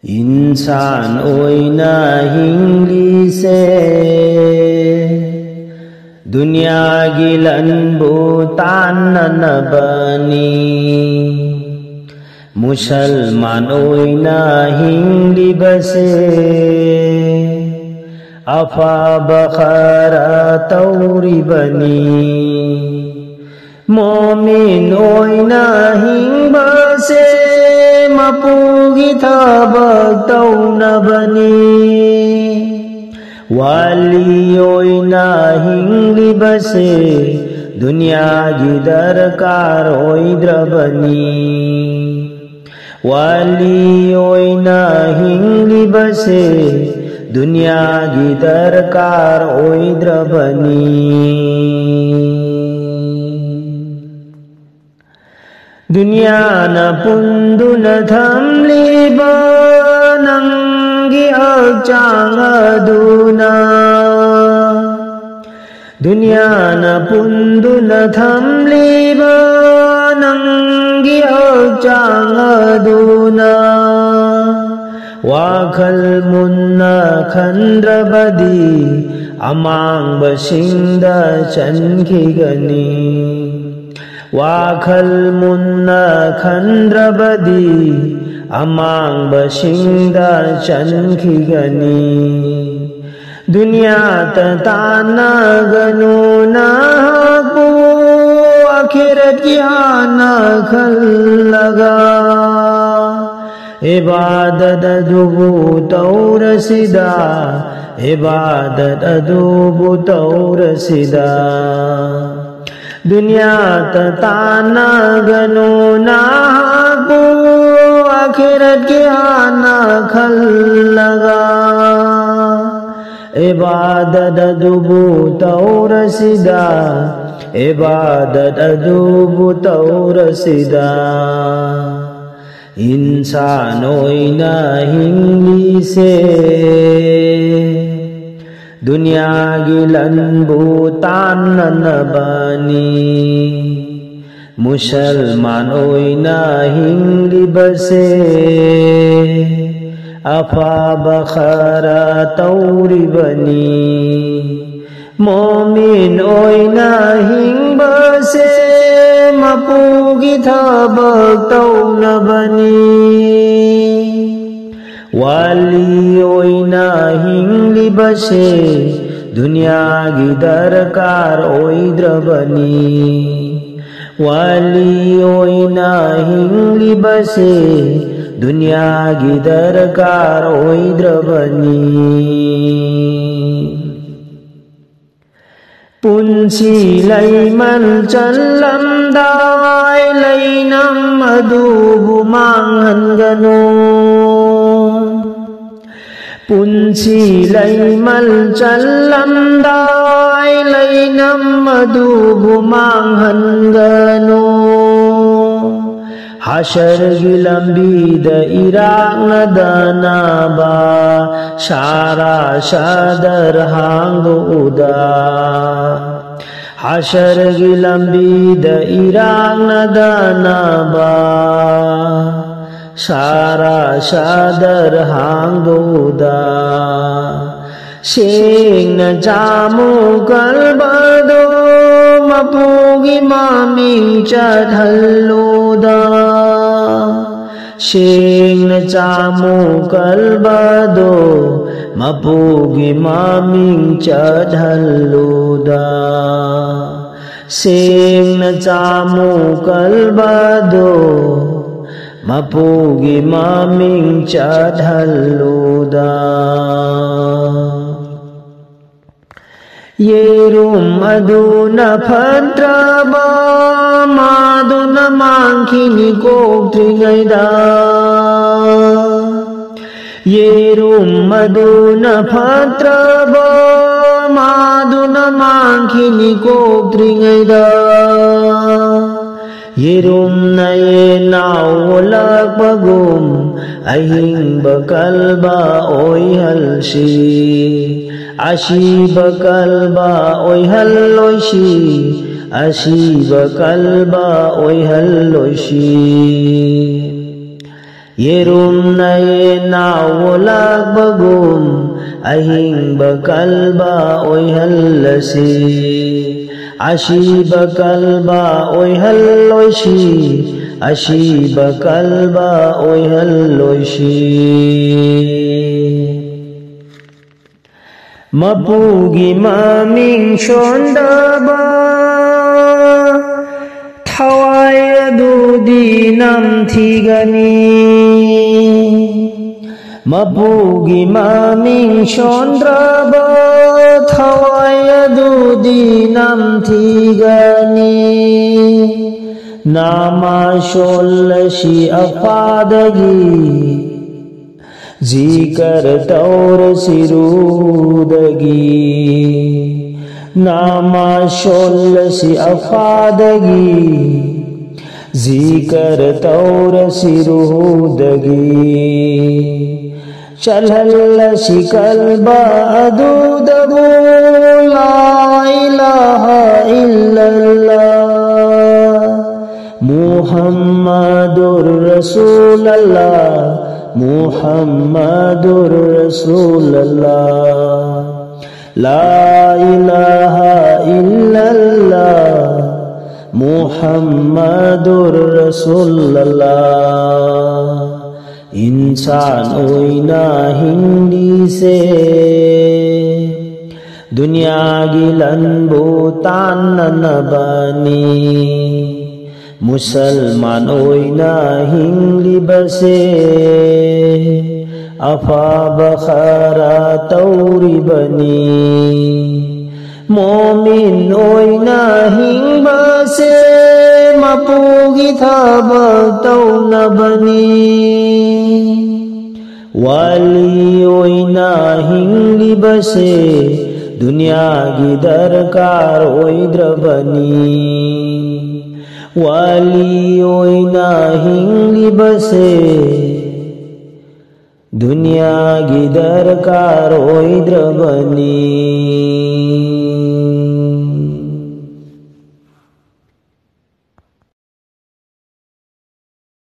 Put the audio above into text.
Insan oina hinglise Dunya gilan butan nabani Musalman oina hingli base Afa bakhara tauri bani Momin oina hing base Mapugi thabak tauna bani Wali oina hingli base Dunya gi darkar oidra bani Wali oina hingli base Dunya gi darkar oidra bani Dunya na punduna thamliba nangi hakchang aduna Dunya na punduna thamliba nangi hakchang aduna Wakhal munna khandrabadi amang basingda chankhigani Wakhal munna khandrabadi amang basingda chankhigani Dunya tatana ganuna haku akhirat kiyana khallaga Ibadat adubu taurasida Ibadat adubu taurasida Dunya tatana ganuna haku akhirat kiyana khallaga Ibadat adubu taurasida Ibadat adubu taurasida Insan oina hingli se Dunya gilan butan nabani Musalman oina hingli base Afa bakhara tauri bani Momin oina hing base Mapugi thabak tauna bani Wali oina hingli base Dunya gi darkar oidra bani Wali oina hingli base Dunya gi darkar oidra bani Punsi layman challamdai laynam adubu manghan gano Punsi layman challamdai laynam adubu manghan gano Hashar gilambi da iraq nadana ba Shara shadar hangu uda Hashar gilambi da iraq nadana ba Shara shadar hangu uda Sing na jamu kalbado Mapugi maming chadhaluda Sing na jamu kalbado Mapugi maming chadhaluda Sing na jamu kalbado Mapugi maming chadhaluda Yerum aduna phadraba maduna mangkhini koktringaida Yerum aduna phadraba maduna mangkhini koktringaida Yerum naye naulak bagum ahing bakalba oi halshi Ashiba kalba oi halloishi Ashiba kalba oi halloishi Yerumnaye nawolak bagum ahing bakalba oihallasi ashi bakalba oihalloishi ashi bakalba oihalloishi Mapugi maming shondaba Thawai adudi namthigani Mapugi maming shondraba Thawai adudi namthigani Nama shollashi apadagi Zikar taur sirudagi Nama shollasi afadagi Zikar taur sirudagi Chalhallasi kalba adudabu La ilaha illallah Muhammadur Rasulallah Muhammadur Rasulallah La ilaha illallah Muhammadur Rasulallah Insan oina hindi se Dunya gilan butan nanabani Musalman oina hindi base Afa bakhara tauri bani Momin oina hingba se Mapugi thaba tau na bani Wali oina hingli base Dunya gi darkar oidra bani Wali oina hingli base Dunya gi darkar oidra bani